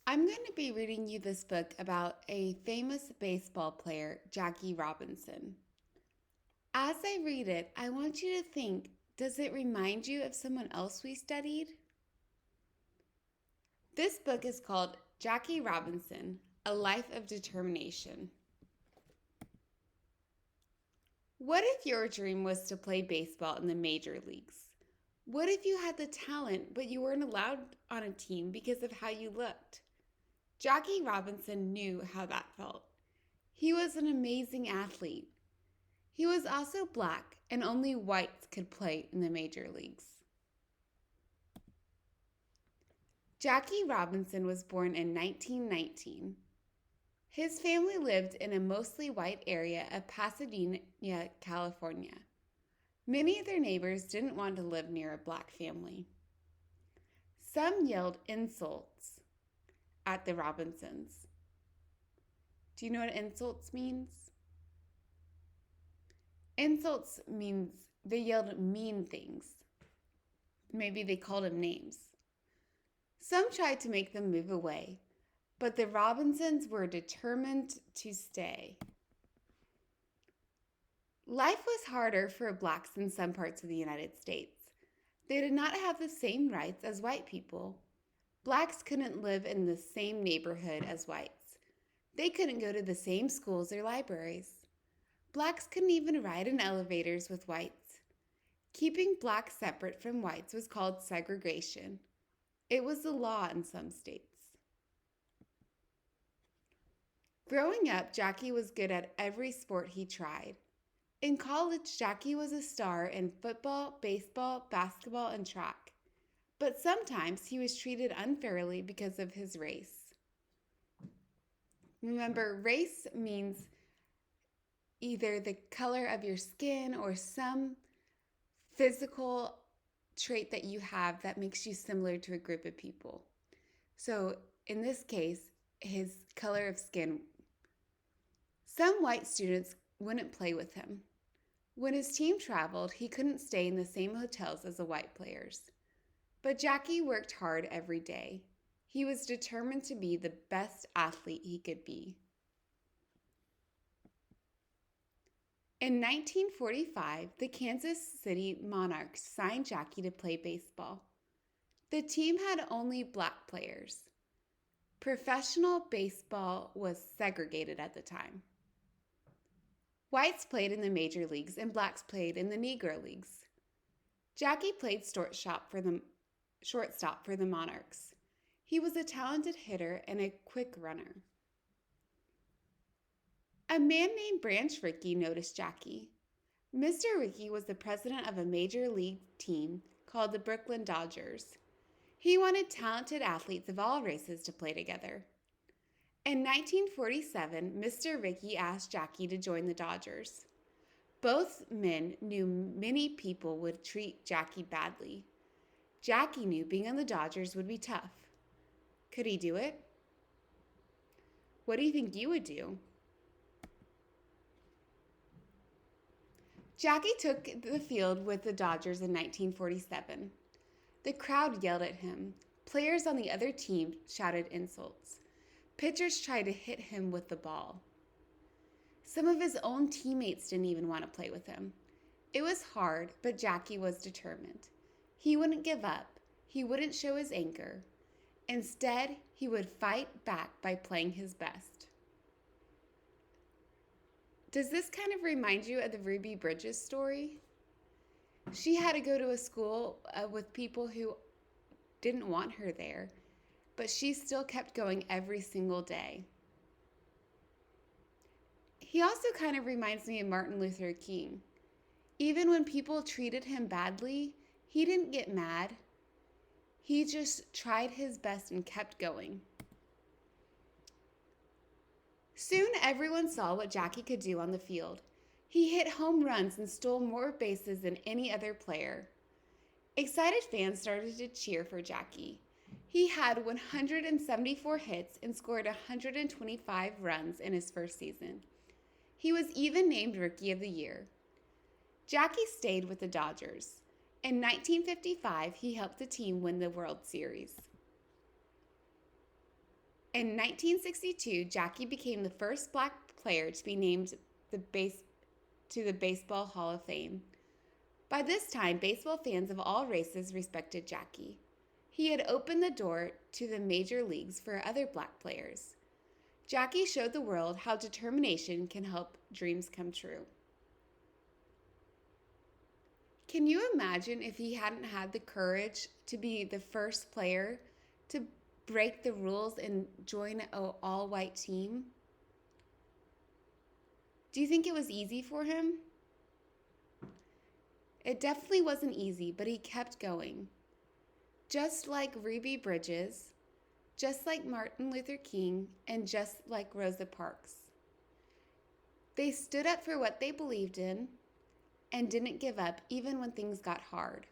I'm going to be reading you this book about a famous baseball player, Jackie Robinson. As I read it, I want you to think, does it remind you of someone else we studied? This book is called Jackie Robinson, A Life of Determination. What if your dream was to play baseball in the major leagues? What if you had the talent, but you weren't allowed on a team because of how you looked? Jackie Robinson knew how that felt. He was an amazing athlete. He was also black, and only whites could play in the major leagues. Jackie Robinson was born in 1919. His family lived in a mostly white area of Pasadena, California. Many of their neighbors didn't want to live near a black family. Some yelled insults at the Robinsons. Do you know what insults means? Insults means they yelled mean things. Maybe they called him names. Some tried to make them move away, but the Robinsons were determined to stay. Life was harder for blacks in some parts of the United States. They did not have the same rights as white people. Blacks couldn't live in the same neighborhood as whites. They couldn't go to the same schools or libraries. Blacks couldn't even ride in elevators with whites. Keeping blacks separate from whites was called segregation. It was the law in some states. Growing up, Jackie was good at every sport he tried. In college, Jackie was a star in football, baseball, basketball, and track. But sometimes he was treated unfairly because of his race. Remember, race means either the color of your skin or some physical trait that you have that makes you similar to a group of people. So in this case, his color of skin. Some white students wouldn't play with him. When his team traveled, he couldn't stay in the same hotels as the white players. But Jackie worked hard every day. He was determined to be the best athlete he could be. In 1945, the Kansas City Monarchs signed Jackie to play baseball. The team had only black players. Professional baseball was segregated at the time. Whites played in the major leagues and blacks played in the Negro leagues. Jackie played shortstop for the Monarchs. He was a talented hitter and a quick runner. A man named Branch Rickey noticed Jackie. Mr. Rickey was the president of a major league team called the Brooklyn Dodgers. He wanted talented athletes of all races to play together. In 1947, Mr. Rickey asked Jackie to join the Dodgers. Both men knew many people would treat Jackie badly. Jackie knew being on the Dodgers would be tough. Could he do it? What do you think you would do? Jackie took the field with the Dodgers in 1947. The crowd yelled at him. Players on the other team shouted insults. Pitchers tried to hit him with the ball. Some of his own teammates didn't even want to play with him. It was hard, but Jackie was determined. He wouldn't give up. He wouldn't show his anger. Instead, he would fight back by playing his best. Does this kind of remind you of the Ruby Bridges story? She had to go to a school with people who didn't want her there, but she still kept going every single day. He also kind of reminds me of Martin Luther King. Even when people treated him badly, he didn't get mad. He just tried his best and kept going. Soon everyone saw what Jackie could do on the field. He hit home runs and stole more bases than any other player. Excited fans started to cheer for Jackie. He had 174 hits and scored 125 runs in his first season. He was even named Rookie of the Year. Jackie stayed with the Dodgers. In 1955, he helped the team win the World Series. In 1962, Jackie became the first black player to be named to the Baseball Hall of Fame. By this time, baseball fans of all races respected Jackie. He had opened the door to the major leagues for other black players. Jackie showed the world how determination can help dreams come true. Can you imagine if he hadn't had the courage to be the first player to break the rules and join an all-white team? Do you think it was easy for him? It definitely wasn't easy, but he kept going. Just like Ruby Bridges, just like Martin Luther King, and just like Rosa Parks. They stood up for what they believed in and didn't give up even when things got hard.